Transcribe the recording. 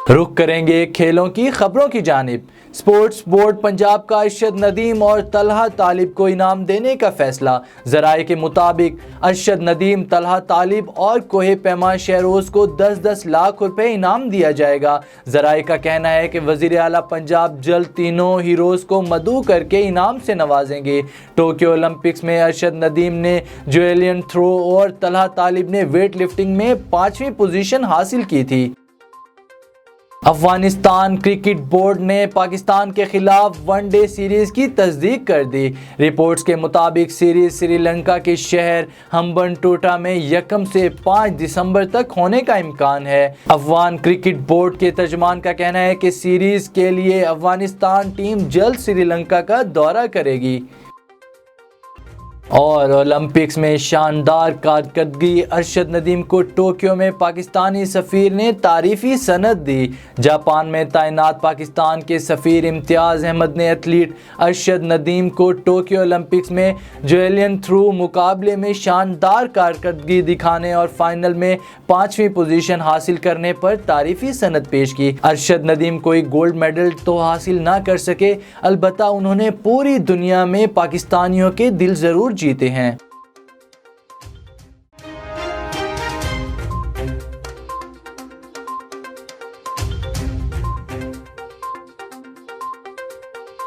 रुख करेंगे खेलों की खबरों की जानिब। स्पोर्ट्स बोर्ड पंजाब का अरशद नदीम और तलहा तालिब को इनाम देने का फैसला। जराये के मुताबिक अरशद नदीम, तलहा तालिब और कोहे पैमा शहरोज को 10-10 लाख रुपए इनाम दिया जाएगा। जराये का कहना है कि वजीर आला पंजाब जल्द तीनों हीरोज को मदऊ करके इनाम से नवाजेंगे। टोक्यो ओलंपिक्स में अरशद नदीम ने जेवलिन थ्रो और तलहा तालिब ने वेट लिफ्टिंग में 5वीं पोजीशन हासिल की थी। अफगानिस्तान क्रिकेट बोर्ड ने पाकिस्तान के खिलाफ वनडे सीरीज की तस्दीक कर दी। रिपोर्ट्स के मुताबिक सीरीज श्रीलंका के शहर हम्बनटोटा में 1 से 5 दिसंबर तक होने का इम्कान है। अफगान क्रिकेट बोर्ड के तर्जमान का कहना है कि सीरीज के लिए अफगानिस्तान टीम जल्द श्रीलंका का दौरा करेगी। और ओलंपिक्स में शानदार कारकर्दगी, अरशद नदीम को टोक्यो में पाकिस्तानी सफ़ीर ने तारीफ़ी सनद दी। जापान में तैनात पाकिस्तान के सफ़ीर इम्तियाज़ अहमद ने एथलीट अरशद नदीम को टोक्यो ओलंपिक्स में जेवलिन थ्रो मुकाबले में शानदार कारकर्दगी दिखाने और फाइनल में 5वीं पोजीशन हासिल करने पर तारीफ़ी सनद पेश की। अरशद नदीम कोई गोल्ड मेडल तो हासिल ना कर सके, अलबत्ता उन्होंने पूरी दुनिया में पाकिस्तानियों के दिल ज़रूर जीते हैं।